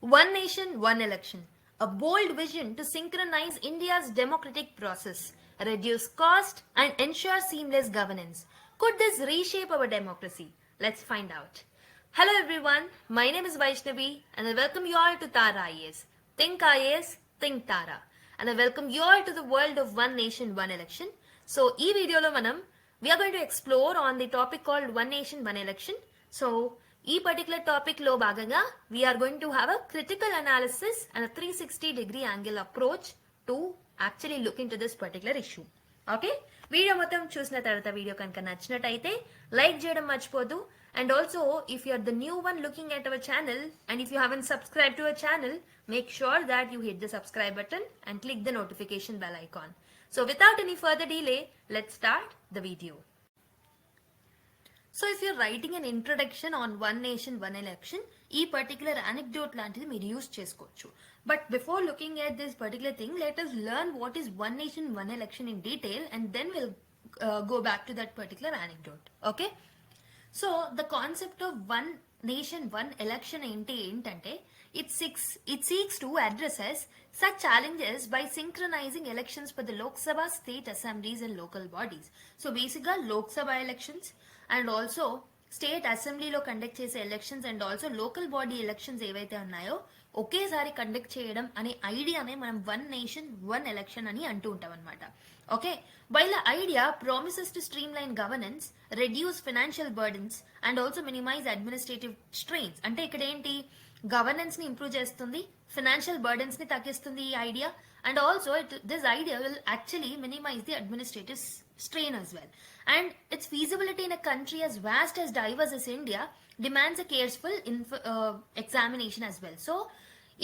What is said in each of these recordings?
One nation, one election. A bold vision to synchronize India's democratic process, reduce cost, and ensure seamless governance. Could this reshape our democracy? Let's find out. Hello everyone, my name is Vaishnavi and I welcome you all to Tara IAS. Think IAS, think Tara. And I welcome you all to the world of one nation, one election. So, ee video lo manam we are going to explore on the topic called one nation, one election. So, ఈ particular topic లో భాగంగా we're going to have a critical analysis and 360 angle approach to actually look into this particular issue. Okay, video మొత్తం చూసిన తర్వాత video కనుక నచ్చినట్టయితే like చేయడం మర్చిపోదు. And also if you are the new one looking at our channel and if you haven't subscribe to our channel, make sure that you hit the subscribe button and click the notification bell icon. So without any further delay, let's start the video. So if you're writing an introduction on one nation, one election, ఈ particular anecdote లాంటిది మీరు use చేసుకోవచ్చు. But before looking at this particular thing, let us learn what is one nation, one election in detail and then we'll go back to that particular anecdote. Okay? So the concept of one nation, one election ఏంటంటే it seeks to addresses such challenges by synchronizing elections for the Lok Sabha, state assemblies and local bodies. So basically Lok Sabha elections and also state అసెంబ్లీలో conduct చేసే elections and also local body elections ఏవైతే ఉన్నాయో ఒకేసారి conduct చేయడం అనే ఐడియానే మనం one nation one election అని అంటూ ఉంటాం అనమాట. Okay, while the idea promises to streamline governance, reduce financial burdens and also minimize administrative strains. అంటే ఇక్కడ ఏంటి, గవర్నెన్స్ ని ఇంప్రూవ్ చేస్తుంది, ఫైనాన్షియల్ బర్డన్స్ ని తగ్గిస్తుంది ఈ idea. And also this idea will actually minimize the administrative strain as well. And its feasibility in a country as vast as diverse as India demands a careful examination as well. So,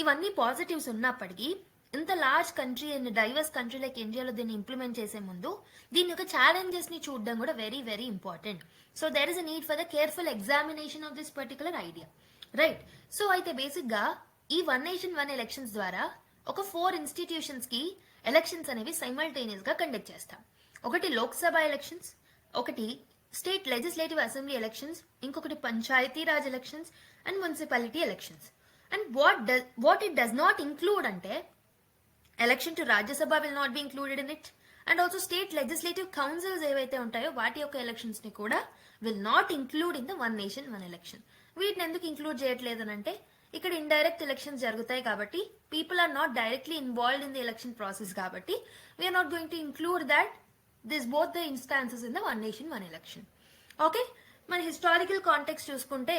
ఇవన్నీ positives ఉన్నప్పటికీ ఇంత large country and diverse country like ఇండియాలో దీన్ని implement చేసే ముందు దీని యొక్క challenges ని చూడడం కూడా very very important. So there is a need for the careful examination of this particular idea, right? So అయితే బేసిక్ గా ఈ వన్ నేషన్ వన్ ఎలక్షన్స్ ద్వారా ఒక 4 ఇన్స్టిట్యూషన్స్ కి ఎలక్షన్స్ అనేవి సైమల్టేనియస్ గా కండక్ట్ చేస్తాం. ఒకటి లోక్సభ ఎలక్షన్స్, ఒకటి స్టేట్ లెజిస్లేటివ్ అసెంబ్లీ ఎలక్షన్స్, ఇంకొకటి Panchayati Raj elections and municipality elections. And what it does not include అంటే election to Rajya Sabha will not be included in it. And also state legislative councils ఏవైతే ఉంటాయో వాటి యొక్క ఎలక్షన్స్ ని కూడా will not include in the one nation one election. వీటిని ఎందుకు include చేయట్లేదు అంటే ఇక్కడ ఇండైరెక్ట్ ఎలక్షన్స్ జరుగుతాయి కాబట్టి people are not directly involved in the election process కాబట్టి we're not going to include that this both the instances in the one nation one election. Okay, మన historical context చూసుకుంటే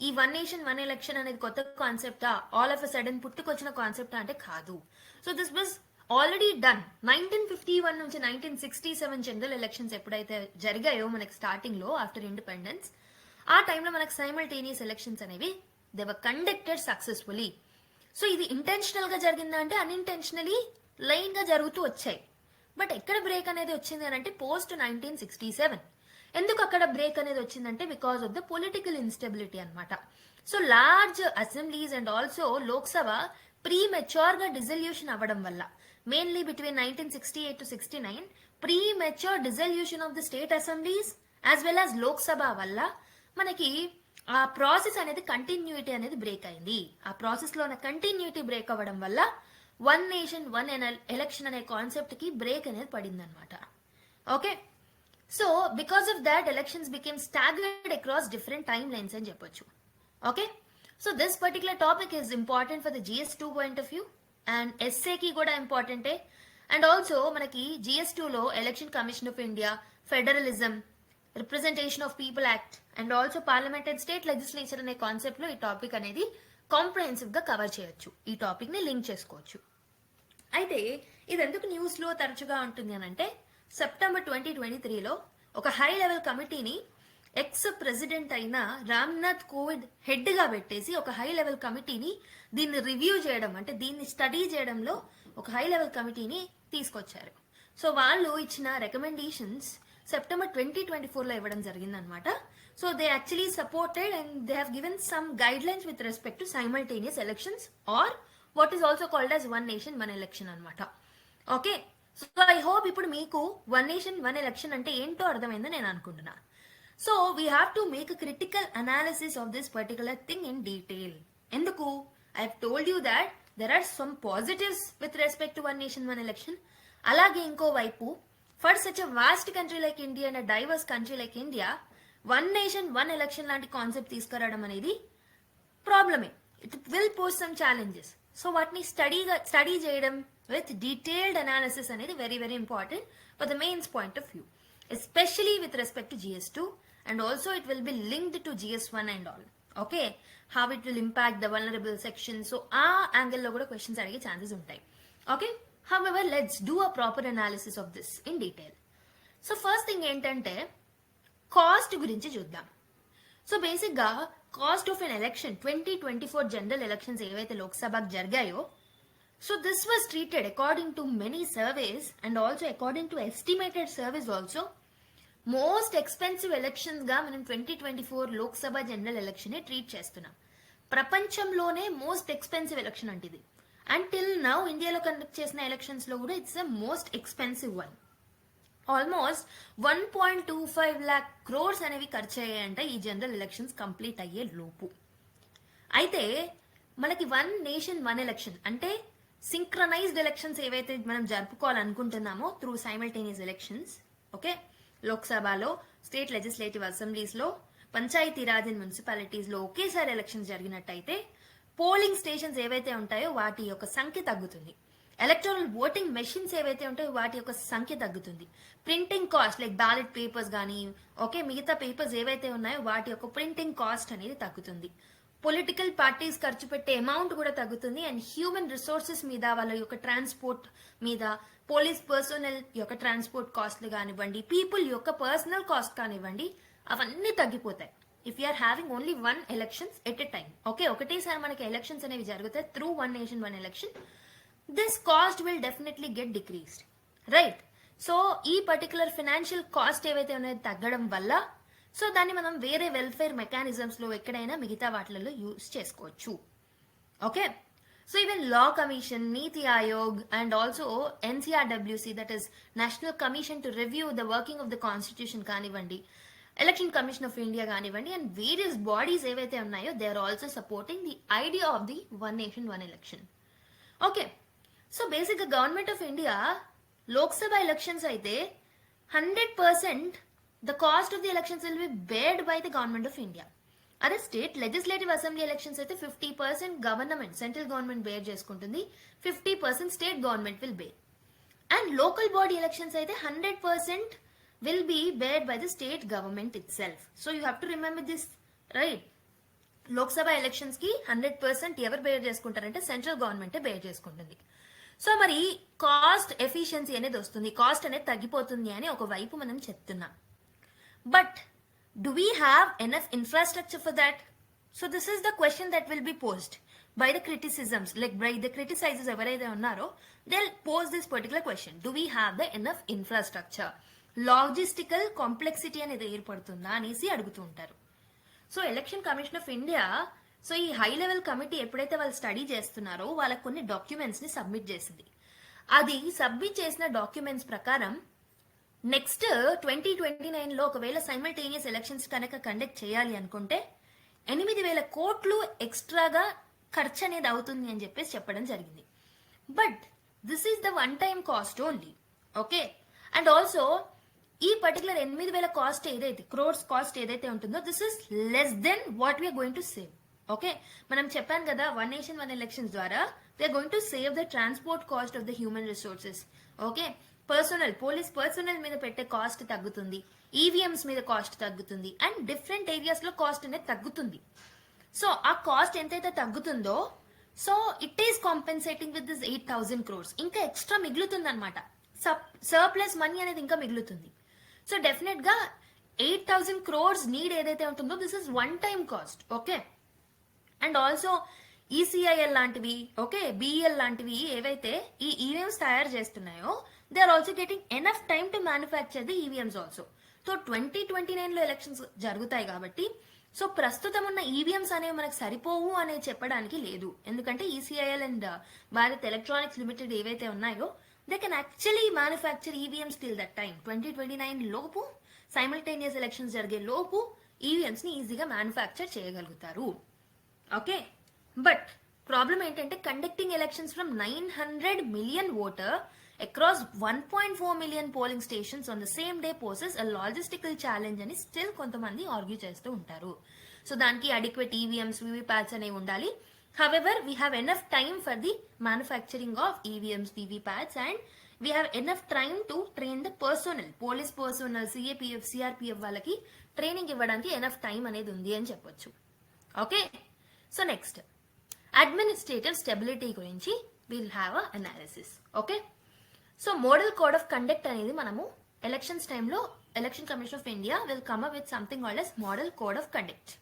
ఈ one nation one election అనేది కొత్త కాన్సెప్టా, all of a sudden పుట్టుకొచ్చిన కాన్సెప్టా అంటే కాదు. So this was already done 1951 నుంచి 1967 జనరల్ ఎలక్షన్స్ ఎప్పుడైతే జరిగాయో మనకి స్టార్టింగ్ లో ఆఫ్టర్ ఇండిపెండెన్స్, ఆ టైంలో మనకు సైమల్టేనియస్ ఎలక్షన్స్ అనేవి they were conducted successfully. So ఇది ఇంటెన్షనల్ గా జరిగిందా అంటే అన్ఇంటెన్షనలీ లైన్ గా జరుగుతూ వచ్చాయి. బట్ ఎక్కడ బ్రేక్ అనేది వచ్చింది అని అంటే పోస్ట్ 1967. ఎందుకు అక్కడ బ్రేక్ అనేది వచ్చిందంటే because of the political instability అనమాట. So large assemblies and also Lok Sabha premature గా డిజల్యూషన్ అవ్వడం వల్ల, mainly between 1968 to 69 premature dissolution of the state assemblies as well as Lok Sabha వల్ల మనకి ఆ ప్రాసెస్ అనేది కంటిన్యూటీ అనేది బ్రేక్ అయింది. ఆ ప్రాసెస్ లో ఉన్న కంటిన్యూటీ బ్రేక్ అవ్వడం వల్ల వన్ నేషన్ వన్ ఎలక్షన్ అనే కాన్సెప్ట్ కి బ్రేక్ అనేది పడింది అనమాట. Okay, so because of that elections became stagnated across different time lines అని చెప్పొచ్చు. Okay, so this particular topic is important for the GS2 point of view and ఎస్ఏకి కూడా ఇంపార్టెంటే. అండ్ ఆల్సో మనకి GS2 లో election commission of India, federalism, representation of people act and also parliament and state legislature అనే కాన్సెప్ట్ లో ఈ topic అనేది కాంప్రహెన్సివ్ గా కవర్ చేయొచ్చు, ఈ టాపిక్ ని లింక్ చేసుకోవచ్చు. అయితే ఇది ఎందుకు న్యూస్ లో తరచుగా ఉంటుంది అని అంటే సెప్టెంబర్ 2023లో ఒక హై లెవెల్ కమిటీని ఎక్స్ ప్రెసిడెంట్ అయిన రామ్నాథ్ కోవింద్ హెడ్ గా పెట్టేసి ఒక హై లెవెల్ కమిటీని దీన్ని రివ్యూ చేయడం అంటే దీన్ని స్టడీ చేయడంలో ఒక హై లెవెల్ కమిటీని తీసుకొచ్చారు. సో వాళ్ళు ఇచ్చిన రికమెండేషన్స్ సెప్టెంబర్ 2024లో ఇవ్వడం జరిగింది అనమాట. So they actually supported and they have given some guidelines with respect to simultaneous elections or what is also called as one nation one election అనమాట. Okay, so I hope ఇప్పుడు మీకు one nation one election అంటే ఏంటో అర్థమైందని నేను అనుకుంటున్నా. So we have to make a critical analysis of this particular thing in detail. ఎందుకు I've told you that there are some positives with respect to one nation, one election. అలాగే ఇంకో వైపు for such a vast country like India and diverse country like India one nation one election లాంటి concept తీసుకురావడం అనేది ప్రాబ్లమే. It will pose some challenges. So వాటిని study చేయడం విత్ డీటెయిల్డ్ అనాలిసిస్ అనేది very very important for the mains point of view, especially with respect to GS2 and also it will be linked to GS1 and all. Okay, how it will impact the vulnerable section. So ఆ angle లో కూడా questions అడిగే chances ఉంటాయి. Okay, however let's do a proper analysis of this in detail. So first thing ఏంటంటే cost గురించి చూద్దాం. So basic గా cost of an election 2024 general elections ఏవైతే లోక్సభకు జరిగాయో, so this was treated according to many surveys and also according to estimated surveys also most expensive elections గా మనం 2024 Lok Sabha general election ని ట్రీట్ చేస్తున్నాం. ప్రపంచంలోనే మోస్ట్ ఎక్స్పెన్సివ్ ఎలక్షన్ అంటే ఇది. అండ్ టిల్ నౌ ఇండియాలో కండక్ట్ చేసిన ఎలక్షన్స్ లో కూడా it's the most expensive one. Almost 1.25 lakh crores అనేవి ఖర్చు అయ్యాయంట ఈ జనరల్ ఎలక్షన్స్ కంప్లీట్ అయ్యే లోపు. అయితే మనకి వన్ నేషన్ వన్ ఎలక్షన్ అంటే సింక్రనైజ్డ్ ఎలక్షన్స్ ఏవైతే మనం జరుపుకోవాలనుకుంటున్నామో త్రూ సైమల్టేనియస్ ఎలక్షన్స్, ఓకే, లోక్సభలో, స్టేట్ లెజిస్లేటివ్ అసెంబ్లీస్ లో, పంచాయతీరాజ్ అండ్ మున్సిపాలిటీస్ లో ఒకేసారి ఎలక్షన్ జరిగినట్టయితే పోలింగ్ స్టేషన్స్ ఏవైతే ఉంటాయో వాటి యొక్క సంఖ్య తగ్గుతుంది. ఎలక్టోరల్ ఓటింగ్ మెషిన్స్ ఏవైతే ఉంటాయో వాటి యొక్క సంఖ్య తగ్గుతుంది. Printing cost like ballot papers కానీ, ఓకే, మిగతా పేపర్స్ ఏవైతే ఉన్నాయో వాటి యొక్క ప్రింటింగ్ కాస్ట్ అనేది తగ్గుతుంది. పొలిటికల్ పార్టీస్ ఖర్చు పెట్టే అమౌంట్ కూడా తగ్గుతుంది. అండ్ హ్యూమన్ రిసోర్సెస్ మీద, వాళ్ళ యొక్క ట్రాన్స్పోర్ట్ మీద, పోలీస్ పర్సనల్ యొక్క ట్రాన్స్పోర్ట్ కాస్ట్లు కానివ్వండి, పీపుల్ యొక్క పర్సనల్ కాస్ట్ కానివ్వండి, అవన్నీ తగ్గిపోతాయి if you're having only one elections at a time. Okay, ఒకటేసారి మనకి ఎలక్షన్స్ అనేవి జరుగుతాయి through one nation one election. This cost will definitely get decreased, right? So ఈ పర్టికులర్ ఫినాన్షియల్ కాస్ట్ ఏవైతే ఉన్నాయో తగ్గడం వల్ల సో దాన్ని మనం వేరే వెల్ఫేర్ మెకానిజమ్స్ లో ఎక్కడైనా మిగతా వాటిలలో యూజ్ చేసుకోవచ్చు. Okay, so even law commission, Niti Aayog and also NCRWC, that is national commission to review the working of the constitution కానివ్వండి, ఎలక్షన్ కమిషన్ ఆఫ్ ఇండియా కానివ్వండి, అండ్ వేరియస్ బాడీస్ ఏవైతే ఉన్నాయో they are also supporting the idea of the one nation one election. Okay, so basic గా government of India Lok Sabha elections అయితే 100% the cost of the elections will be bared by the government of India. అదే state legislative assembly elections అయితే 50% government, central government bear చేసుకుంటుంది, 50% state government will bear. And local body elections అయితే 100% will be bared by the state government itself. So you have to remember this, right? Lok Sabha elections కి 100% ఎవరు bear చేసుకుంటారంటే central గవర్నమెంటే bear చేసుకుంటుంది. So మరి cost efficiency అనేది వస్తుంది, cost అనేది తగ్గిపోతుంది అని ఒకవైపు మనం చెప్తున్నాం. But do we have enough infrastructure for that? So this is the question that will be posed by the criticisms, like by the criticizers ఎవరైతే ఉన్నారో they'll pose this particular question. Do we have the enough infrastructure? Logistical complexity అనేది ఏర్పడుతుందా అనేసి అడుగుతూ ఉంటారు. So election commission of India, so ఈ high level committee ఎప్పుడైతే వాళ్ళు study చేస్తున్నారో వాళ్ళకి కొన్ని డాక్యుమెంట్స్ ని సబ్మిట్ చేసింది. అది సబ్మిట్ చేసిన డాక్యుమెంట్స్ ప్రకారం నెక్స్ట్ 2029 లో ఒకవేళ సైమల్టేనియస్ ఎలక్షన్స్ కనుక కండక్ట్ చేయాలి అనుకుంటే 8,000 కోట్లు ఎక్స్ట్రాగా ఖర్చు అనేది అవుతుంది అని చెప్పేసి చెప్పడం జరిగింది. But this is the one time cost only. Okay, and also ఈ పర్టికులర్ 8,000 కాస్ట్ ఏదైతే క్రోర్స్ కాస్ట్ ఏదైతే ఉంటుందో this is less then what we're going to save. Okay, మనం చెప్పాను కదా వన్ నేషన్ వన్ ఎలక్షన్స్ ద్వారా we're going to save the transport cost of the human resources. Okay, personnel, police personnel మీద పెట్టే cost తగ్గుతుంది, EVMs మీద cost తగ్గుతుంది, and different areas లో కాస్ట్ అనేది తగ్గుతుంది. సో ఆ కాస్ట్ ఎంతైతే తగ్గుతుందో so it is compensating with this 8,000 crores. ఇంకా ఎక్స్ట్రా మిగులుతుంది అనమాట, సర్ప్లస్ మనీ అనేది ఇంకా మిగులుతుంది. సో డెఫినెట్ గా 8,000 crores నీడ్ ఏదైతే ఉంటుందో this is one time cost. Okay, and also ECIL లాంటివి, ఓకే, బిఎల్ లాంటివి ఏవైతే ఈ ఈవీఎంస్ తయారు చేస్తున్నాయో they are also getting enough time to manufacture the EVMs also. So 2029 లో ఎలక్షన్స్ జరుగుతాయి కాబట్టి సో ప్రస్తుతం ఉన్న ఈవీఎంస్ అనేవి మనకు సరిపోవు అనేది చెప్పడానికి లేదు. ఎందుకంటే ECIL and Bharat electronics limited ఏవైతే ఉన్నాయో they can actually manufacture EVMs till that time. 2029 లోపు సైమల్టేనియస్ ఎలక్షన్స్ జరిగే లోపు ఈవీఎంస్ ని ఈజీగా మ్యానుఫ్యాక్చర్ చేయగలుగుతారు. ఓకే, బట్ ప్రాబ్లం ఏంటంటే conducting elections from 900 million voter across 1.4 million polling stations on the same day poses a logistical challenge అని still కొంతమంది argue చేస్తూ ఉంటారు. సో దానికి అడిక్వేట్ ఈవీఎంస్ వీవీప్యాట్స్ అనేవి ఉండాలి. However we have enough time for the manufacturing of EVMs VVPATs and we have enough time to train the personnel, police personnel, CAPF, CRPF వాళ్ళకి training ఇవ్వడానికి enough time అనేది ఉంది అని చెప్పొచ్చు. Okay, so next administrative stability గురించి will have a analysis. Okay, so model code of conduct అనేది మనము elections టైంలో election commission of India will come up with something called as model code of conduct.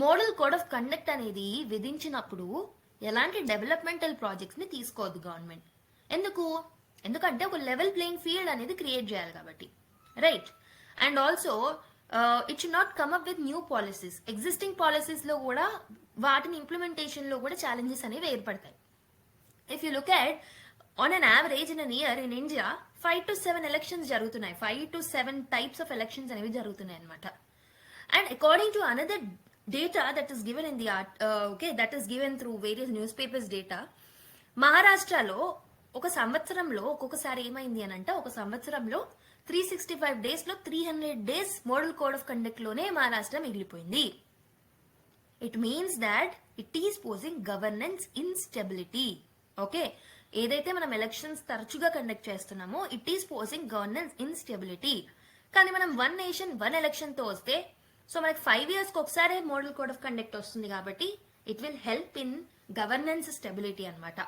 Model code of conduct అనేది విధించినప్పుడు ఎలాంటి developmental projects ని తీసుకోవద్దు government. ఎందుకంటే ఒక level playing field అనేది క్రియేట్ చేయాలి కాబట్టి, right? And also it should not come up with new policies. Existing policies లో కూడా వాటిని ఇంప్లిమెంటేషన్ లో కూడా ఛాలెంజెస్ అనేవి ఏర్పడతాయి. If you look at on an average in an year in India 5 to 7 elections జరుగుతున్నాయి. 5 to 7 టైప్స్ ఆఫ్ ఎలక్షన్స్ అనేవి జరుగుతున్నాయి అనమాట. And according to another data that is given in the that is given through various news papers data, మహారాష్ట్రలో ఒక సంవత్సరంలో ఒక్కొక్కసారి ఏమైంది అని అంటే ఒక సంవత్సరంలో 365 days లో 300 days model code of conduct లోనే మహారాష్ట్ర మిగిలిపోయింది. It means that it is posing governance instability. Okay, ఏదైతే మనం ఎలక్షన్స్ తరచుగా కండక్ట్ చేస్తున్నామో it is posing governance instability. కానీ మనం 1 nation 1 election తో వస్తే సో మనకి 5 years కి ఒకసారి మోడల్ కోడ్ ఆఫ్ కండక్ట్ వస్తుంది కాబట్టి it will help in governance stability అనమాట.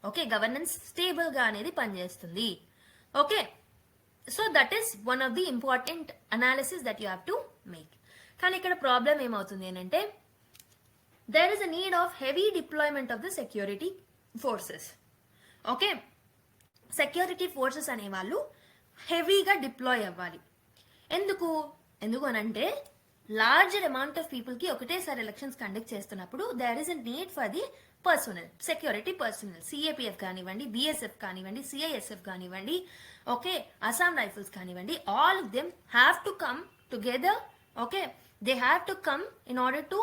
ఓకే, గవర్నెన్స్ స్టేబుల్ గా అనేది పనిచేస్తుంది. Okay, so that is one of the important analysis that you have to make. కానీ ఇక్కడ ప్రాబ్లం ఏమవుతుంది అని అంటే there is a need of heavy deployment of the security forces. Okay, security forces అనే వాళ్ళు హెవీగా డిప్లాయ్ అవ్వాలి. ఎందుకు అనంటే లార్జర్ అమౌంట్ ఆఫ్ పీపుల్ కి ఒకటేసారి ఎలక్షన్స్ కండక్ట్ చేస్తున్నప్పుడు there is a need for the personnel, security personnel. CAPF కానివ్వండి, బిఎస్ఎఫ్ కానివ్వండి, సిఐఎస్ఎఫ్ కానివ్వండి, ఓకే, అస్సాం రైఫిల్స్ కానివ్వండి, all of them have to come together. Okay, they have to come in order to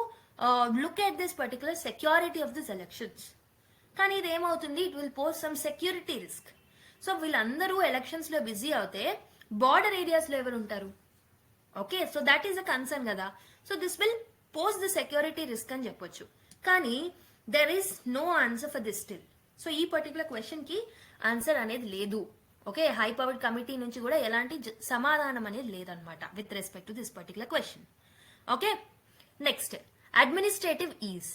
look at this particular security of this elections. కానీ ఇది ఏమవుతుంది, it will pose some security risk. So వీళ్ళందరూ elections లో busy అవుతే border areas లో ఎవరు ఉంటారు? Okay, so that is a concern కదా. So this will pose the security risk అని చెప్పొచ్చు. కానీ there is no answer for this still. So ఈ పర్టికులర్ క్వశ్చన్ కి ఆన్సర్ అనేది లేదు. ఓకే, హై పవర్డ్ కమిటీ నుంచి కూడా ఎలాంటి సమాధానం అనేది లేదనమాట with respect to this particular question. Okay, next administrative is.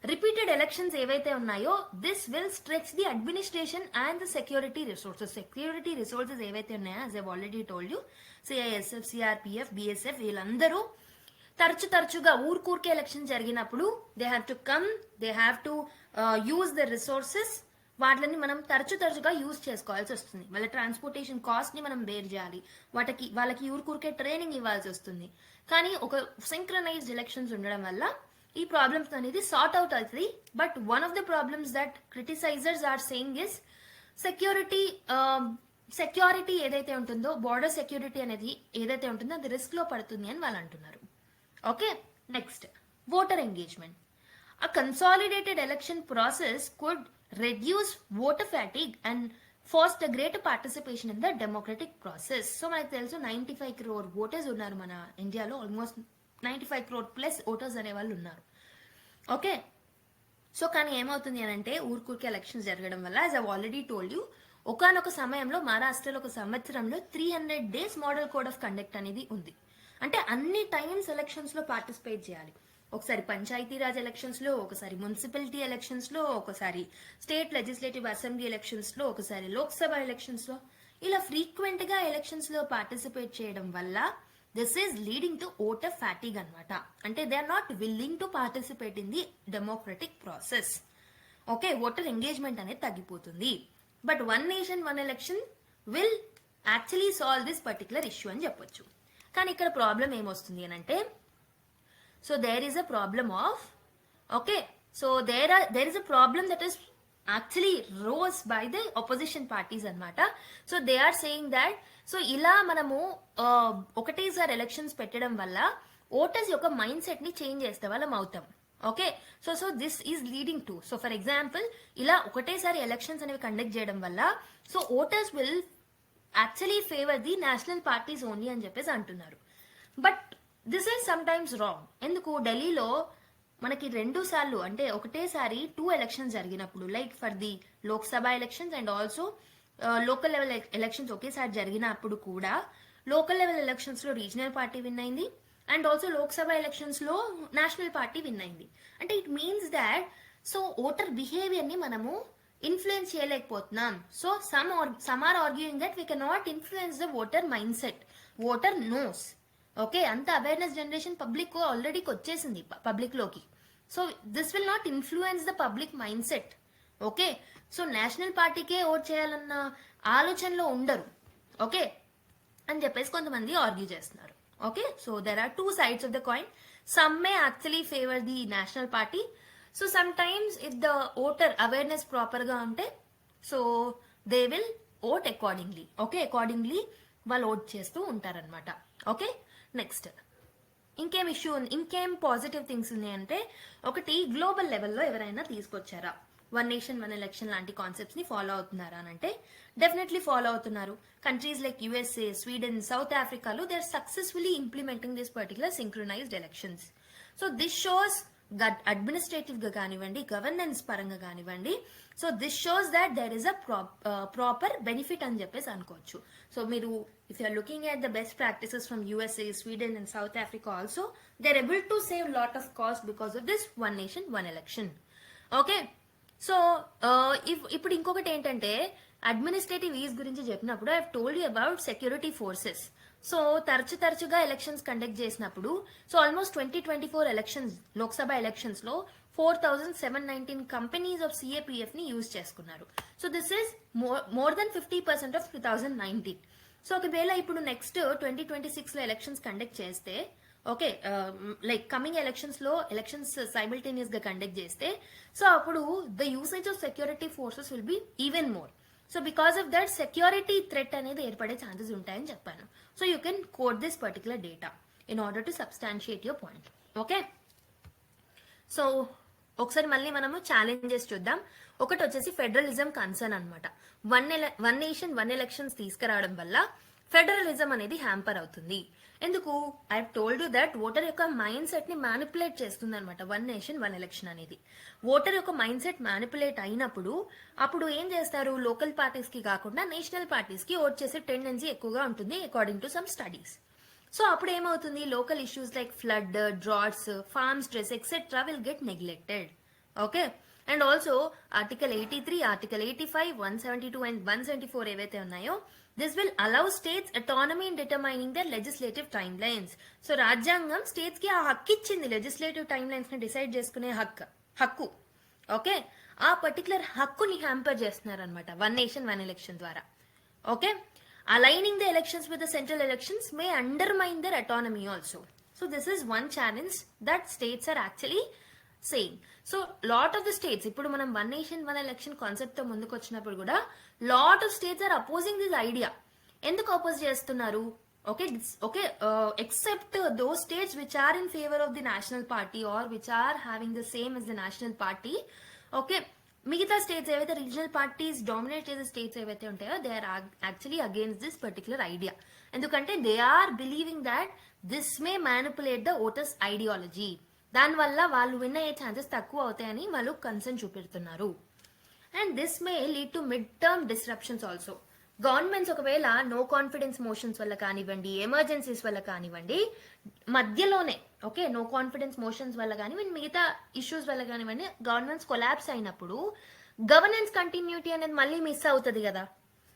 Repeated elections ఏవైతే ఉన్నాయో this will stretch the administration and the security resources. Security resources ఏవైతే ఉన్నాయో as I already told you, CISF, CRPF, BSF వీళ్ళందరూ తరచుగా ఊరికే election జరిగినప్పుడు they have to come, they have to use the resources. వాటిని మనం తరచుగా యూజ్ చేసుకోవాల్సి వస్తుంది. వాళ్ళ ట్రాన్స్పోర్టేషన్ కాస్ట్ ని మనం బేర్ చేయాలి, వాళ్ళకి ఊరికే ట్రైనింగ్ ఇవ్వాల్సి వస్తుంది. కానీ ఒక సింక్రనైజ్డ్ ఎలక్షన్స్ ఉండడం వల్ల ఈ ప్రాబ్లమ్స్ అనేది సార్ట్ అవుట్ అవుతుంది. But one of the problems that criticisers are saying is security ఏదైతే ఉంటుందో, బార్డర్ సెక్యూరిటీ అనేది ఏదైతే ఉంటుందో అది రిస్క్ లో పడుతుంది అని వాళ్ళు అంటున్నారు. Okay, next voter engagement. A consolidated election process could reduce voter fatigue and foster greater participation in the democratic process. So మనకు తెలుసు 95 crore voters ఉన్నారు మన ఇండియాలో. ఆల్మోస్ట్ 95 crore ప్లస్ ఓటర్స్ అనే వాళ్ళు ఉన్నారు. ఓకే, సో కానీ ఏమవుతుంది అని అంటే ఊరికే ఎలక్షన్స్ జరగడం వల్ల as I already told you ఒకనొక సమయంలో మహారాష్ట్రలో ఒక సంవత్సరంలో 300 days model code of conduct అనేది ఉంది. అంటే అన్ని టైమ్స్ ఎలక్షన్స్ లో పార్టిసిపేట్ చేయాలి. ఒకసారి పంచాయతీరాజ్ ఎలక్షన్స్ లో, ఒకసారి మున్సిపాలిటీ ఎలక్షన్స్ లో, ఒకసారి స్టేట్ లెజిస్లేటివ్ అసెంబ్లీ ఎలక్షన్స్ లో, ఒకసారి లోక్సభ ఎలక్షన్స్ లో, ఇలా ఫ్రీక్వెంట్ గా ఎలక్షన్స్ లో పార్టిసిపేట్ చేయడం వల్ల this is leading to voter fatigue అనమాట. అంటే they are not willing to participate in the democratic process. Okay, voter engagement అనేది తగ్గిపోతుంది. But 1 nation 1 election will actually solve this particular issue అని చెప్పొచ్చు. కానీ ఇక్కడ ప్రాబ్లం ఏమొస్తుంది అని అంటే, so there is a problem of, okay, so there is a problem that is actually rose by the opposition parties అనమాట. So they are saying that so ఇలా మనము ఒకటేసారి ఎలక్షన్స్ పెట్టడం వల్ల ఓటర్స్ యొక్క మైండ్ సెట్ ని చేంజ్ చేస్తే వాళ్ళం అవుతాం. Okay, so this is leading to, so for example ఇలా ఒకటేసారి ఎలక్షన్స్ అనేవి కండక్ట్ చేయడం వల్ల so voters will actually favour the national parties only అని చెప్పేసి అంటున్నారు. But this is some times wrong. ఎందుకు? ఢిల్లీలో మనకి 2 సార్లు అంటే ఒకటేసారి 2 ఎలక్షన్స్ జరిగినప్పుడు, like for the Lok Sabha elections and also local level elections ఒకేసారి జరిగినప్పుడు కూడా లోకల్ లెవెల్ ఎలక్షన్స్ లో రీజనల్ పార్టీ విన్ అయింది అండ్ ఆల్సో లోక్సభ ఎలక్షన్స్ లో నేషనల్ పార్టీ విన్ అయింది. అంటే it means that so voter behaviour ని మనము ఇన్ఫ్లుయెన్స్ చేయలేకపోతున్నాం. So some are arguing that we cannot influence the voter mindset. Voter knows. Okay, అంత awareness generation public already వచ్చేసింది public లోకి. So this will not influence the public mindset. Okay, so national పార్టీకే vote చేయాలన్న ఆలోచనలో ఉండరు. Okay అని చెప్పేసి కొంతమంది ఆర్గ్యూ చేస్తున్నారు. Okay, so there are 2 sides of the coin. Some may actually favor the national party. So sometimes if the voter awareness proper గా ఉంటే so they will vote accordingly. Okay, accordingly వాళ్ళు vote చేస్తూ ఉంటారనమాట. Okay, next ఇంకేం positive things ఉన్నాయంటే, ఒకటి global లెవెల్లో ఎవరైనా తీసుకొచ్చారా, 1 nation 1 election లాంటి కాన్సెప్ట్స్ ని ఫాలో అవుతున్నారా అని అంటే డెఫినెట్లీ ఫాలో అవుతున్నారు. Countries like USA, Sweden, South ఆఫ్రికాలో they are successfully implementing this particular synchronised elections. So this shows administrative గా కానివ్వండి, గవర్నెన్స్ పరంగా కానివ్వండి, so this shows that there is a proper benefit అని చెప్పేసి అనుకోవచ్చు. సో మీరు if you're looking at the best practices from USA, Sweden and South Africa also they are able to save lot of cost because of this 1 nation 1 election. Okay, so ఇప్పుడు ఇంకొకటి ఏంటంటే administrative is గురించి చెప్పినప్పుడు I told you about security forces. So తరచుగా elections conduct చేసినప్పుడు so almost 2024 elections Lok Sabha elections లో 4,719 companies of CAPF ని use చేసుకున్నారు. So this is more than 50% of 2019. So ఒకవేళ ఇప్పుడు నెక్స్ట్ 2026 లో ఎలక్షన్స్ కండక్ట్ చేస్తే, ఓకే లైక్ కమింగ్ ఎలక్షన్స్ లో ఎలక్షన్స్ సైమిల్టేనియస్ గా కండక్ట్ చేస్తే సో అప్పుడు the usage of security forces will be even more. So because of that security threat అనేది ఏర్పడే ఛాన్సెస్ ఉంటాయని చెప్పాను. So you can code this particular data in order to substantiate your point. Okay, so ఒకసారి మళ్ళీ మనము challenges చూద్దాం. ఒకటి వచ్చేసి ఫెడరలిజం కన్సర్న్ అనమాట. 1 nation 1 elections తీసుకురావడం వల్ల ఫెడరలిజం అనేది హ్యాంపర్ అవుతుంది. ఎందుకు? I told you that voter యొక్క మైండ్ సెట్ ని మ్యానిపులేట్ చేస్తుంది అనమాట 1 nation 1 election అనేది. ఓటర్ యొక్క మైండ్ సెట్ మ్యానిపులేట్ అయినప్పుడు అప్పుడు ఏం చేస్తారు, లోకల్ పార్టీస్ కి కాకుండా నేషనల్ పార్టీస్ కి ఓట్ చేసే టెండెన్సీ ఎక్కువగా ఉంటుంది according to some studies. So అప్పుడు ఏమవుతుంది, local issues like flood, droughts, farm stress etcetera will get neglected. Okay, and also article 83, article 85, 172 అండ్ 174 ఏవైతే ఉన్నాయో this will allow states autonomy in determining their legislative timelines. So రాజ్యాంగం states కి ఆ హక్కు ఇచ్చింది, లెజిస్లేటివ్ టైమ్ లైన్స్ ని decide చేసుకునే హక్కు. ఓకే, ఆ పర్టికులర్ హక్కుని హ్యాంపర్ చేస్తున్నారు అనమాట 1 nation 1 election ద్వారా. Okay, aligning the elections with the central elections may undermine their autonomy also. So this is one challenge that states are actually same. So lot of the states ఇప్పుడు మనం 1 nation 1 election concept తో ముందుకు వచ్చినప్పుడు కూడా lot of states are opposing this idea. ఎందుకు oppose చేస్తున్నారు? Okay, except those states which are in favour of the national party or which are having the same as the national party. Okay, మిగతా states ఏవైతే regional parties dominate చేసే states ఏవైతే ఉంటాయో they are actually against this particular idea. ఎందుకంటే they are believing that this may manipulate the voters ideology. దానివల్ల వాళ్ళు win అయ్యే chances తక్కువ అవుతాయని వాళ్ళు కన్సర్న్ చూపెడుతున్నారు. And this may lead to mid term disruptions also. Governments ఒకవేళ నో కాన్ఫిడెన్స్ మోషన్స్ వల్ల కానివ్వండి, ఎమర్జెన్సీస్ వల్ల కానివ్వండి, మధ్యలోనే ఓకే నో కాన్ఫిడెన్స్ మోషన్స్ వల్ల కానివ్వండి, మిగతా ఇష్యూస్ వల్ల కానివ్వండి, గవర్నమెంట్స్ కొలాప్స్ అయినప్పుడు గవర్నెన్స్ కంటిన్యూటీ అనేది మళ్ళీ మిస్ అవుతుంది కదా.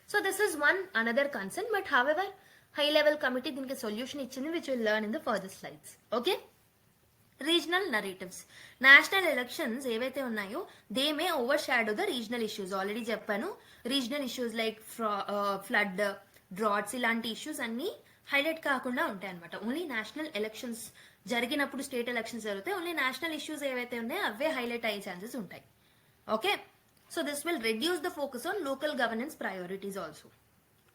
So this is one another concern. But however high level committee దీనికి సొల్యూషన్ ఇచ్చింది which will learn in the further slides. Okay, regional narratives. National elections ఏవైతే ఉన్నాయో they may overshadow the regional issues. Already చెప్పాను, regional issues like flood, droughts ఇలాంటి issues అన్ని highlight కాకుండా ఉంటాయి అనమాట. ఓన్లీ నేషనల్ ఎలక్షన్స్ జరిగినప్పుడు, స్టేట్ ఎలక్షన్స్ జరిగితే ఓన్లీ నేషనల్ ఇష్యూస్ ఏవైతే ఉన్నాయో అవే హైలైట్ అయ్యే ఛాన్సెస్ ఉంటాయి. Okay, so this will reduce the focus on local governance priorities also.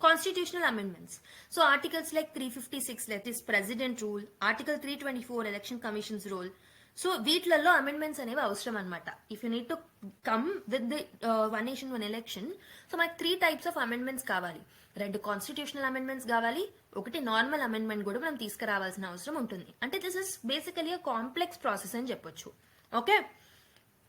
Constitutional amendments. So articles like 356, that is President rule, Article 324, Election Commission's role. So వీటిలలో amendments అనేవి అవసరం అనమాట. If you need to come with the one nation one election, so మనకి 3 types of amendments కావాలి. 2 constitutional amendments కావాలి, ఒకటి normal amendment కూడా మనం తీసుకురావాల్సిన అవసరం ఉంటుంది. అంటే this is basically complex process అని చెప్పొచ్చు. Okay,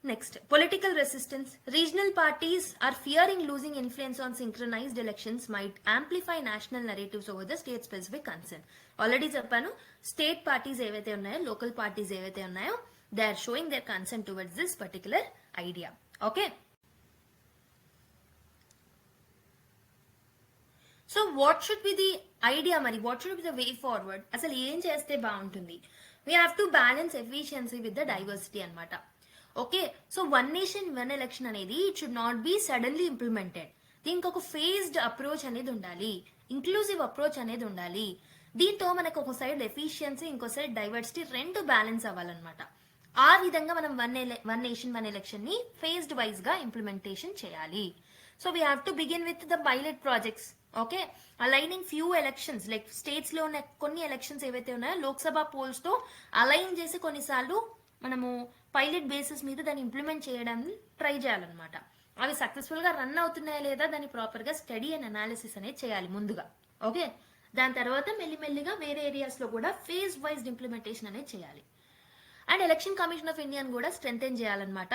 next political resistance. Regional parties are fearing losing influence on synchronised elections might amplify national narratives over the state specific concern. Already చెప్పాను, స్టేట్ పార్టీస్ ఏవైతే ఉన్నాయో, లోకల్ పార్టీస్ ఏవైతే ఉన్నాయో, they are showing their concern towards this particular idea. Okay, so what should be the idea, మరి what should be the way forward? అసలు ఏం చేస్తే బాగుంటుంది? We have to balance efficiency with the diversity అనమాట. Okay, so one nation one election అనేది it should not be suddenly implemented. దీనికి ఒక phased approach అనేది ఉండాలి, ఇంక్లూజివ్ అప్రోచ్ అనేది ఉండాలి. దీంతో మనకు ఒక సైడ్ ఎఫిషియన్సీ, ఇంకో సైడ్ డైవర్సిటీ రెండు బ్యాలెన్స్ అవ్వాలన్నమాట. ఆ విధంగా మనం వన్ నేషన్ వన్ ఎలక్షన్ ని ఫేజ్డ్ వైజ్ గా ఇంప్లిమెంటేషన్ చేయాలి. So we have to begin with the pilot projects. Okay, aligning few elections, like states లో ఉన్న కొన్ని ఎలక్షన్స్ ఏవైతే ఉన్నాయో లోక్సభ పోల్స్ తో అలైన్ చేసి కొన్నిసార్లు మనము పైలట్ బేసిస్ మీద దాన్ని ఇంప్లిమెంట్ చేయడానికి ట్రై చేయాలన్నమాట. అవి సక్సెస్ఫుల్ గా రన్ అవుతున్నాయా లేదా దాన్ని ప్రాపర్ గా స్టడీ అండ్ అనాలిసిస్ అనేది చేయాలి ముందుగా. ఓకే, దాని తర్వాత మెల్లిమెల్లిగా వేరే ఏరియాస్ లో కూడా ఫేజ్ వైజ్డ్ ఇంప్లిమెంటేషన్ అనేది చేయాలి. అండ్ ఎలక్షన్ కమిషన్ ఆఫ్ ఇండియాని కూడా స్ట్రెంథెన్ చేయాలన్నమాట.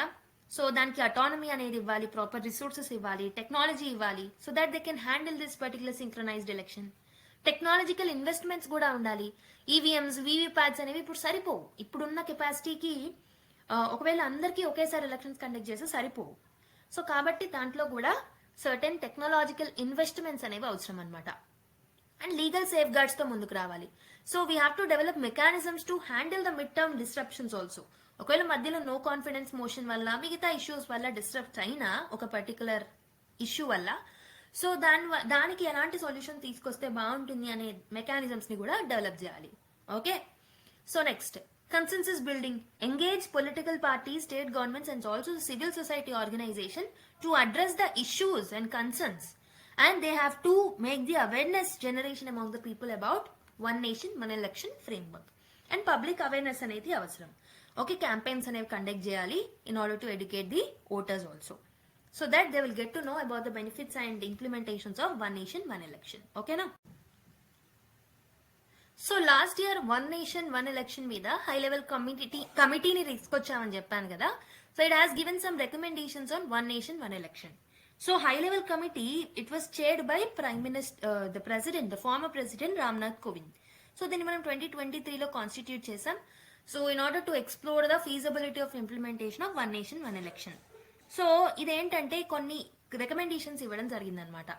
సో దానికి అటానమీ అనేది ఇవ్వాలి, ప్రాపర్ రిసోర్సెస్ ఇవ్వాలి, టెక్నాలజీ ఇవ్వాలి, so that they can handle this particular synchronised election. Technological investments కూడా ఉండాలి. ఈవీఎంస్, వీవీప్యాట్స్ అనేవి ఇప్పుడు సరిపోవు. ఇప్పుడున్న కెపాసిటీకి ఒకవేళ అందరికీ ఒకేసారి ఎలక్షన్స్ కండక్ట్ చేస్తే సరిపోవు. సో కాబట్టి దాంట్లో కూడా సర్టెన్ టెక్నాలజికల్ ఇన్వెస్ట్మెంట్స్ అనేవి అవసరం అనమాట. అండ్ లీగల్ సేఫ్ గార్డ్స్ తో ముందుకు రావాలి. So we have to develop mechanisms to handle the mid term disruptions also. ఒకవేళ మధ్యలో నో కాన్ఫిడెన్స్ మోషన్ వల్ల, మిగతా ఇష్యూస్ వల్ల డిస్టర్బ్ అయినా ఒక పర్టికులర్ ఇష్యూ వల్ల, సో దానికి ఎలాంటి సొల్యూషన్ తీసుకొస్తే బాగుంటుంది అనే మెకానిజమ్స్ ని కూడా డెవలప్ చేయాలి. Okay, so next consensus building. Engage political parties, state governments and also the civil society organization to address the issues and concerns, and they have to make the awareness generation among the people about one nation one election framework and public awareness anedi avasaram. Okay, campaigns అనేవి conduct చేయాలి in order to educate the voters also, so that they will get to know about the benefits and implementations of one nation one election. Okay na? So last year one nation one election మీద high level కమిటీని తీసుకొచ్చామని చెప్పాను కదా. So it has given some recommendations on one nation one election. So high level committee it was chaired by the president, the former president Ramnath Kovind. So దీన్ని మనం 2023లో constitute చేసాం. So in order to explore the feasibility of implementation of one nation one election. So ఇదేంటంటే కొన్ని recommendations ఇవ్వడం జరిగిందనమాట.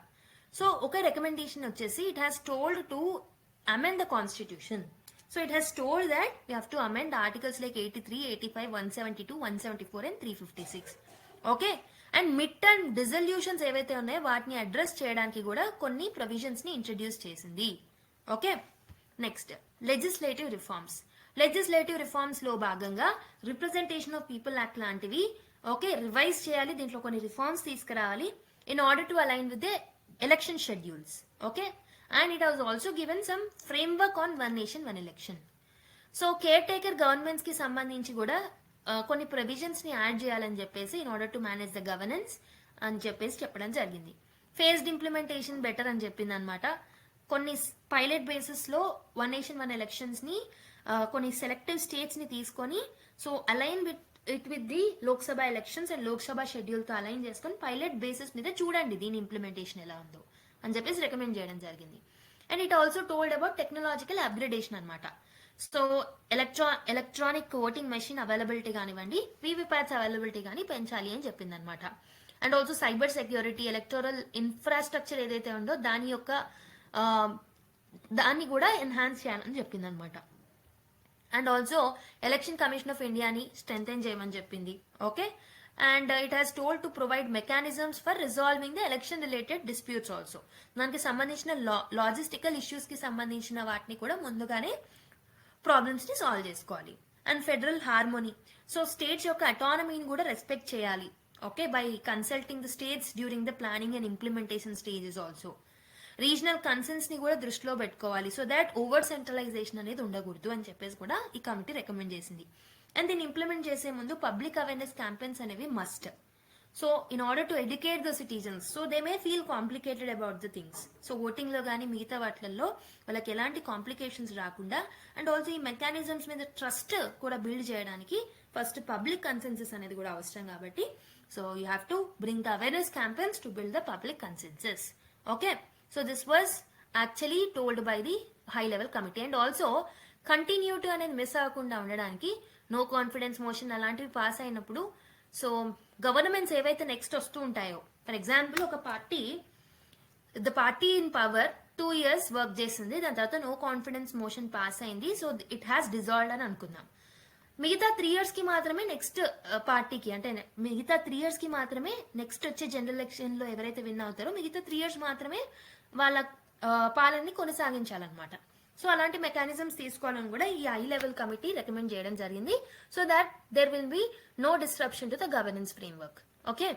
So ఒక recommendation వచ్చేసి it has told to amend the constitution. So it has told that we have to amend articles like 83, 85, 172, 174 and 356. Okay, and mid-term dissolutions ఏవైతే ఉన్నాయో వాటిని address చేయడానికి కూడా కొన్ని ప్రొవిజన్స్ ని ఇంట్రడ్యూస్ చేసింది. Okay, next legislative reforms. Legislative reforms లో భాగంగా రిప్రజెంటేషన్ ఆఫ్ పీపుల్ యాక్ట్ లాంటివి ఓకే రివైజ్ చేయాలి. దీంట్లో కొన్ని రిఫార్మ్స్ తీసుకురావాలి in order to align with the election schedules. Okay, and it has also given some framework on one nation one election. So care taker governments కి సంబంధించి కూడా కొన్ని provisions ని యాడ్ చేయాలని చెప్పేసి in order to manage the governance అని చెప్పేసి చెప్పడం జరిగింది. ఫేజ్డ్ ఇంప్లిమెంటేషన్ బెటర్ అని చెప్పింది అనమాట. కొన్ని పైలట్ బేసిస్ లో వన్ నేషన్ వన్ ఎలక్షన్స్ ని కొన్ని సెలెక్టివ్ స్టేట్స్ ని తీసుకొని so align with the Lok Sabha elections and Lok Sabha schedule తో అలైన్ చేసుకొని పైలట్ బేసిస్ మీద చూడండి దీని ఇంప్లిమెంటేషన్ ఎలా ఉందో అని చెప్పేసి రికమెండ్ చేయడం జరిగింది. And it also told about technological upgradation అనమాట. So electronic voting machine availability కానివ్వండి, వీవీప్యాట్స్ అవైలబిలిటీ కానీ పెంచాలి అని చెప్పింది అనమాట. And also cyber security, electoral infrastructure ఏదైతే ఉందో దాన్ని కూడా ఎన్హాన్స్ చేయాలని చెప్పింది అనమాట. And also election commission of ఇండియాని స్ట్రెంథెన్ చేయమని చెప్పింది. Okay, and it has told to provide mechanisms for resolving the election related disputes also. దానికి సంబంధించిన లాజిస్టికల్ ఇష్యూస్ కి సంబంధించిన వాటిని కూడా ముందుగానే ప్రాబ్లమ్స్ ని సాల్వ్ చేసుకోవాలి. And federal harmony, so states యొక్క అటానమీని కూడా రెస్పెక్ట్ చేయాలి. Okay, by consulting the states during the planning and implementation stages also. Regional concerns ని కూడా దృష్టిలో పెట్టుకోవాలి, సో దాట్ ఓవర్ సెంట్రలైజేషన్ అనేది ఉండకూడదు అని చెప్పేసి కూడా ఈ కమిటీ రికమెండ్ చేసింది. అండ్ దీన్ని ఇంప్లిమెంట్ చేసే ముందు పబ్లిక్ అవేర్నెస్ క్యాంపెయిన్స్ అనేవి must. So in order to educate the citizens, so they may feel complicated about the things. So ఓటింగ్లో కానీ మిగతా వాటిల్లో వాళ్ళకి ఎలాంటి కాంప్లికేషన్స్ రాకుండా అండ్ ఆల్సో ఈ మెకానిజమ్స్ మీద ట్రస్ట్ కూడా బిల్డ్ చేయడానికి ఫస్ట్ పబ్లిక్ కన్సెన్సస్ అనేది కూడా అవసరం కాబట్టి so you have to bring the awareness campaigns to build the public consensus. Okay, so this was actually told by the high level committee. And also continuity అనేది miss అవ్వకుండా ఉండడానికి no confidence motion అలాంటివి pass అయినప్పుడు so governments ఏవైతే next వస్తూ ఉంటాయో, for example ఒక party the party in power 2 years work చేసింది, దాని తర్వాత నో కాన్ఫిడెన్స్ మోషన్ పాస్ అయింది, సో ఇట్ హ్యాస్ డిజాల్వ్డ్ అని అనుకుందాం. మిగతా 3 years కి మాత్రమే నెక్స్ట్ పార్టీకి అంటే మిగతా 3 years కి మాత్రమే నెక్స్ట్ వచ్చే జనరల్ ఎలక్షన్ లో ఎవరైతే విన్ అవుతారో మిగతా 3 years మాత్రమే వాళ్ళ పాలనని కొనసాగించాలన్నమాట. సో అలాంటి మెకానిజమ్స్ తీసుకోవాలని కూడా ఈ హై లెవెల్ కమిటీ రికమెండ్ చేయడం జరిగింది, so that there will be no disruption to the governance framework. Okay,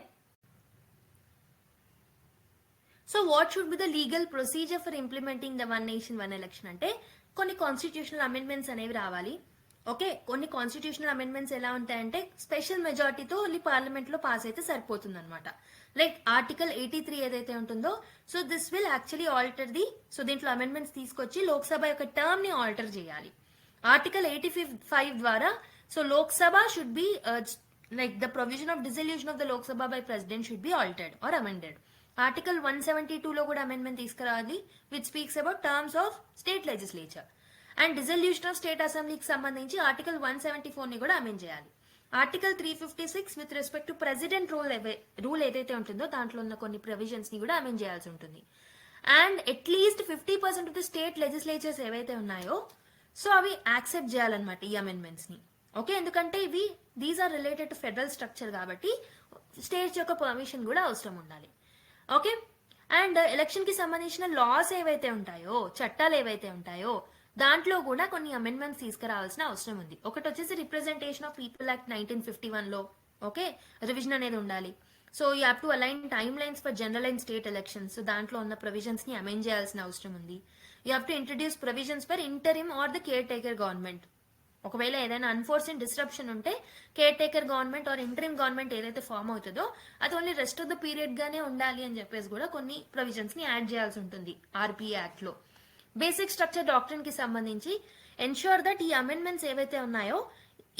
so what should be the legal procedure for implementing the one nation one election అంటే కొన్ని constitutional amendments అనేవి రావాలి. Okay, కొన్ని constitutional amendments ఎలా ఉంటాయంటే special మెజారిటీతో only parliament లో pass అయితే సరిపోతుంది అనమాట. లైక్ ఆర్టికల్ 83 ఏదైతే ఉంటుందో, so this will actually alter the, so దీంట్లో అమెండ్మెంట్స్ తీసుకొచ్చి లోక్సభ యొక్క టర్మ్ ని ఆల్టర్ చేయాలి. ఆర్టికల్ 85 ద్వారా so Lok Sabha should be like the provision of dissolution of the Lok Sabha by president should be altered or amended. Article 172 లో కూడా అమెండ్మెంట్ తీసుకురావాలి which speaks about terms of state legislature. And dissolution of state అసెంబ్లీకి సంబంధించి article 174 ని కూడా amend చేయాలి. Article 356 with respect to president rule ఏదైతే ఉంటుందో దాంట్లో ఉన్న కొన్ని ప్రొవిజన్స్ ని కూడా అమెండ్ చేయాల్సి ఉంటుంది. And at least 50% of the state legislatures ఏవైతే ఉన్నాయో సో అవి యాక్సెప్ట్ చేయాలన్నమాట ఈ అమెండ్మెంట్స్ ని. ఓకే, ఎందుకంటే ఇవి these are related to federal structure కాబట్టి స్టేట్స్ యొక్క పర్మిషన్ కూడా అవసరం ఉండాలి. ఓకే, అండ్ ఎలక్షన్ కి సంబంధించిన లాస్ ఏవైతే ఉంటాయో, చట్టాలు ఏవైతే ఉంటాయో దాంట్లో కూడా కొన్ని అమెండ్మెంట్స్ తీసుకురావాల్సిన అవసరం ఉంది. ఒకటి వచ్చేసి రిప్రజెంటేషన్ ఆఫ్ పీపుల్ యాక్ట్ 1951 లో ఓకే రివిజన్ అనేది ఉండాలి. So you have to align time lines for general and state elections, so దాంట్లో ఉన్న ప్రొవిజన్స్ ని అమెండ్ చేయాల్సిన అవసరం ఉంది. You have to introduce provisions for interim or the caretaker government. ఒకవేళ ఏదైనా అన్ఫోర్స్డ్ డిస్రప్షన్ ఉంటే caretaker government or interim government ఏదైతే ఫామ్ అవుతుందో అది only rest of the period గానే ఉండాలి అని చెప్పేసి కూడా కొన్ని ప్రొవిజన్స్ ని యాడ్ చేయాల్సి ఉంటుంది ఆర్పిఏ యాక్ట్ లో. బేసిక్ స్ట్రక్చర్ డాక్ట్రిన్ కి సంబంధించి ఎన్ష్యూర్ దట్ ఈ అమెండ్మెంట్స్ ఏవైతే ఉన్నాయో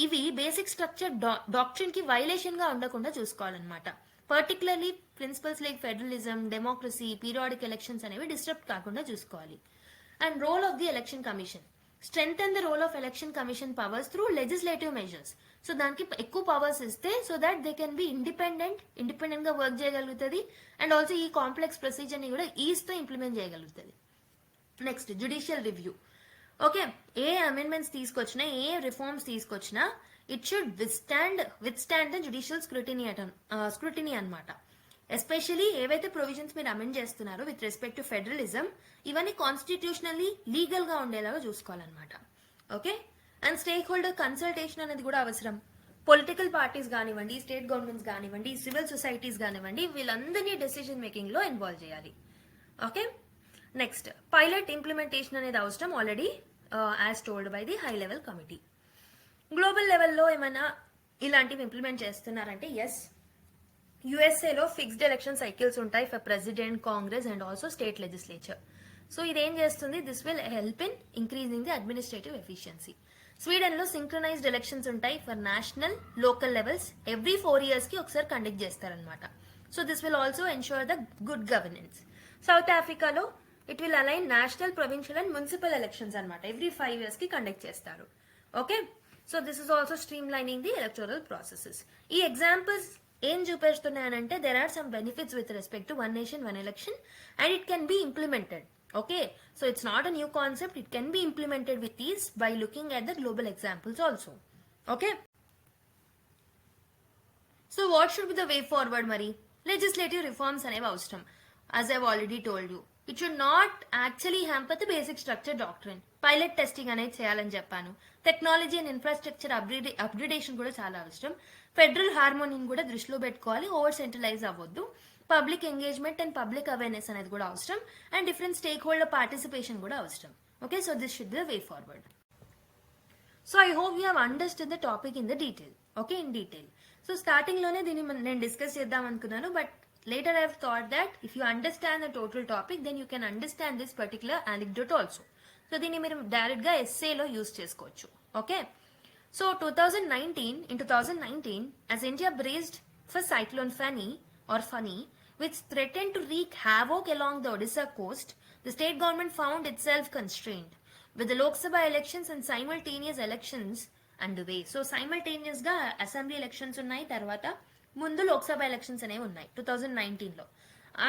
ఇవి బేసిక్ స్ట్రక్చర్ డాక్ట్రిన్ కి వైలేషన్ గా ఉండకుండా చూసుకోవాలన్నమాట. Particularly principles like federalism, democracy, periodic elections అనేవి డిస్టర్బ్ కాకుండా చూసుకోవాలి. And role of the election commission, strengthen the role of election commission powers through legislative measures. So దానికి ఎక్కువ పవర్స్ ఇస్తే so that they can be independent గా work చేయగలుగుతుంది. And also ఈ complex procedure ని కూడా ఈజ్ తో ఇంప్లిమెంట్ చేయగలుగుతుంది. Next judicial review. ఓకే, ఏ అమెండ్మెంట్స్ తీసుకొచ్చినా ఏ రిఫార్మ్స్ తీసుకొచ్చినా it should withstand the judicial scrutiny అన్నమాట. ఎస్పెషలీ ఏవైతే ప్రొవిజన్స్ మీరు అమెండ్ చేస్తున్నారో విత్ రెస్పెక్ట్ టు ఫెడరలిజం ఇవన్నీ కాన్స్టిట్యూషనల్లీ లీగల్ గా ఉండేలాగా చూసుకోవాలన్నమాట. Okay, and stakeholder consultation అనేది కూడా అవసరం. పొలిటికల్ పార్టీస్ కానివ్వండి, స్టేట్ గవర్నమెంట్స్ కానివ్వండి, సివిల్ సొసైటీస్ కానివ్వండి, వీళ్ళందరినీ డెసిషన్ మేకింగ్ లో ఇన్వాల్వ్ చేయాలి. ఓకే, నెక్స్ట్ పైలట్ ఇంప్లిమెంటేషన్ అనేది అవసరం already as told by the high level committee. Global లెవెల్లో ఏమైనా ఇలాంటివి ఇంప్లిమెంట్ చేస్తున్నారంటే ఎస్, యుఎస్ఏలో ఫిక్స్డ్ ఎలక్షన్ సైకిల్స్ ఉంటాయి for president, Congress and also state legislature. So ఇదేం చేస్తుంది, this will help in increasing the administrative efficiency. Sweden లో synchronised elections ఉంటాయి for national, local levels. Every 4 years కి ఒకసారి కండక్ట్ చేస్తారనమాట. So this will also ensure the good governance. South ఆఫ్రికాలో it will align national, provincial and municipal elections అనమాట. Every 5 years కి conduct చేస్తారు. Okay, so this is also streamlining the electoral processes. ఈ examples ఏం చూపిస్తున్నాయనంటే there are some benefits with respect to one nation one election and it can be implemented. Okay, so it's not a new concept. It can be implemented with ease by looking at the global examples also. Okay, so what should be the way forward mari? Legislative reforms అనేవి అవసరం. As I've already told you, it should not actually hamper the basic structure doctrine. Pilot testing అనేది చేయాలని చెప్పాను. Technology and infrastructure upgradation కూడా చాలా అవసరం. Federal హార్మోనీని కూడా దృష్టిలో పెట్టుకోవాలి, ఓవర్ సెంట్రలైజ్ అవ్వద్దు. Public engagement and public awareness అనేది కూడా అవసరం. And different stake holder participation కూడా అవసరం. Okay, so this should be the way forward. So I hope you have understand the topic in the detail. Okay, in detail. So starting లోనే దీన్ని నేను discuss చేద్దాం అనుకున్నాను, but later I have thought that if you understand the total topic, then you can understand this particular anecdote also. So దీన్ని మీరు direct గా essay లో use చేసుకోవచ్చు. Okay, so 2019, as India braced for cyclone Fani, which threatened to wreak havoc along the Odisha coast, the state government found itself constrained with the Lok Sabha elections and simultaneous elections underway. So simultaneous గా assembly elections ఉన్నాయి, తర్వాత ముందు Lok Sabha elections అనేవి ఉన్నాయి 2019 లో.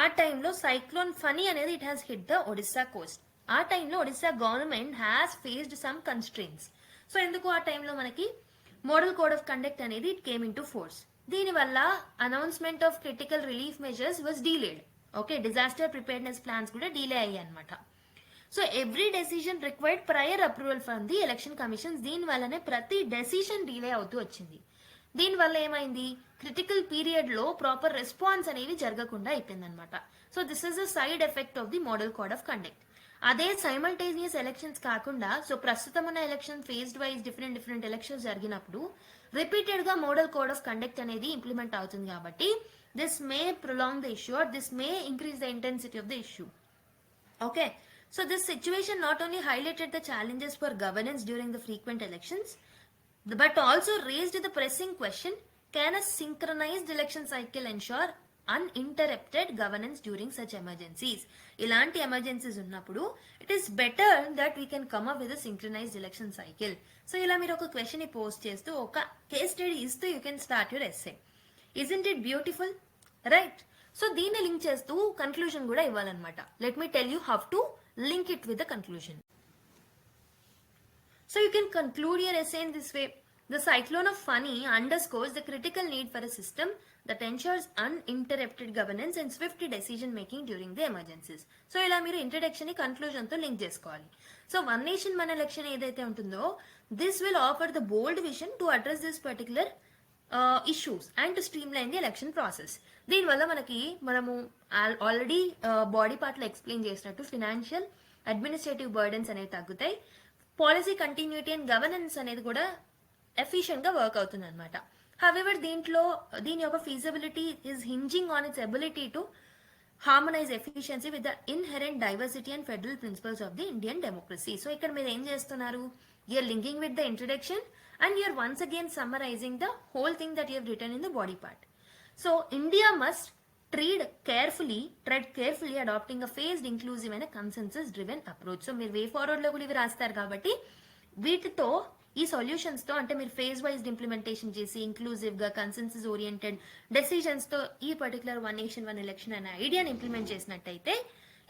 ఆ టైంలో cyclone Fani అనేది it has hit the Odisha coast. ఆ టైంలో Odisha government has faced some constraints. So ఎందుకు ఆ టైంలో మనకి మోడల్ కోడ్ ఆఫ్ కండక్ట్ అనేది it came into force. దీనివల్ల announcement of critical relief measures was delayed. Okay, disaster preparedness plans కూడా delay అయ్యాయి అనమాట. So every decision required prior approval from the election commissions. దీని వల్లనే ప్రతి decision delay అవుతూ వచ్చింది. దీనివల్ల ఏమైంది, క్రిటికల్ పీరియడ్ లో ప్రాపర్ రెస్పాన్స్ అనేవి జరగకుండా అయిపోయింది అనమాట. So this is a side effect of the model code of conduct. అదే సైమల్టేనియస్ ఎలక్షన్స్ కాకుండా, సో ప్రస్తుతం ఉన్న election phased wise different elections జరిగినప్పుడు రిపీటెడ్ గా మోడల్ కోడ్ ఆఫ్ కండక్ట్ అనేది ఇంప్లిమెంట్ అవుతుంది కాబట్టి this may prolong the issue or this may increase the intensity of the issue. Okay, so this situation not only highlighted the challenges for governance during the frequent elections, but also raised the pressing question, can a synchronized election cycle ensure uninterrupted governance during such emergencies? ఇలాంటి emergencies ఉన్నప్పుడు it is better that we can come up with synchronised election cycle. So ఇలా మీరు ఒక question ని post చేస్తూ ఒక case study ఇస్తూ you can start your essay. Isn't it beautiful, right? So దీన్ని లింక్ చేస్తూ కన్క్లూజన్ కూడా ఇవ్వాలన్నమాట. Let me tell you how to link it with the conclusion. So you can conclude your essay in this way. The cyclone of Fani underscores the critical need for a system that ensures uninterrupted governance and swift decision making during the emergencies. So ఇలా మీరు introduction ని conclusion తో link చేసుకోవాలి. So one nation one election ఏదైతే ఉంటుందో this will offer the bold vision to address this particular issues and to stream line the election process. దీనివల్ల మనము already body part లో ఎక్స్ప్లెయిన్ చేసినట్టు ఫినాన్షియల్ అడ్మినిస్ట్రేటివ్ బర్డెన్స్ అనేవి తగ్గుతాయి, policy continuity and governance అనేది కూడా ఎఫిషియెంట్ గా వర్క్ అవుతుంది అనమాట. హవెవర్ దీని యొక్క feasibility is hinging on its ability to harmonise efficiency with the inherent diversity and federal principles of the Indian democracy. So ఇక్కడ మీరు ఏం చేస్తున్నారు, you're linking with the introduction and you're once again summarising the whole thing that you have written in the body part. So India must tread carefully adopting a phased, inclusive and a consensus driven approach. So మీరు way forward లో కూడా ఇవి రాస్తారు కాబట్టి వీటితో ఈ solutions తో అంటే మీరు ఫేజ్ వైజ్ ఇంప్లిమెంటేషన్ చేసి ఇంక్లూజివ్ గా కన్సెన్సస్ ఓరియంటెడ్ డెసిషన్స్ తో ఈ particular one nation one election అనే ఐడియాని ఇంప్లిమెంట్ చేసినట్టయితే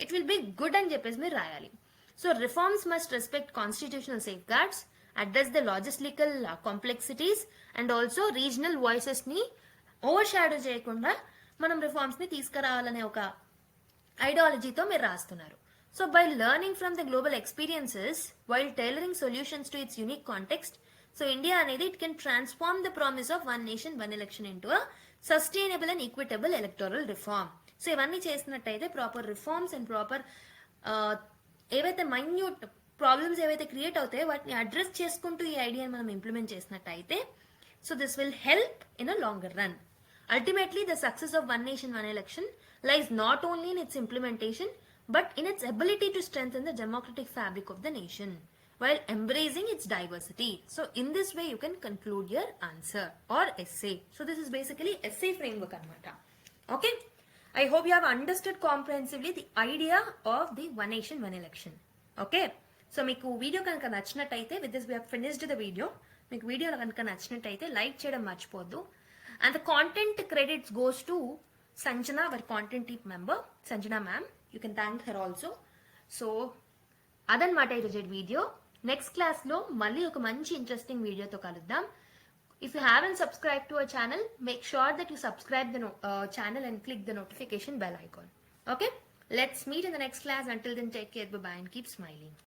ఇట్ విల్ బి గుడ్ అని చెప్పేసి మీరు రాయాలి. So reforms must respect constitutional safeguards, address the logistical complexities and also regional voices ని ఓవర్ షాడో చేయకుండా మనం రిఫార్మ్స్ ని తీసుకురావాలనే ఒక ఐడియాలజీతో మీరు రాస్తున్నారు. So by learning from the global experiences while tailoring solutions to its unique context, so India అనేది it can transform the promise of one nation one election into a sustainable and equitable electoral reform. So ఇవన్నీ చేసినట్టయితే proper reforms and proper ఏవైతే minute problems ఏవైతే create అవుతాయో వాటిని address చేసుకుంటూ ఈ ఐడియాని మనం ఇంప్లిమెంట్ చేసినట్టయితే so this will help in a longer run. Ultimately, the success of one nation, one election lies not only in its implementation, but in its ability to strengthen the democratic fabric of the nation while embracing its diversity. So, in this way, you can conclude your answer or essay. So, this is basically essay framework anamata. Okay? I hope you have understood comprehensively the idea of the one nation, one election. Okay? So, మీకు video కనుక నచ్చినట్టయితే with this we have finished the video. మీకు video కనుక నచ్చినట్టయితే like చేయడం మర్చిపోద్దు. And the content credits goes to Sanjana, our content team member, Sanjana ma'am. You can thank her also. So, అదనమాట ఈరోజు వీడియో. నెక్స్ట్ క్లాస్ లో మళ్ళీ ఒక మంచి ఇంట్రెస్టింగ్ వీడియోతో కలుద్దాం. If you haven't subscribed to our channel, make sure that you subscribe the channel and click the notification bell icon. Okay? Let's meet in the next class. Until then, take care. Bye-bye and keep smiling.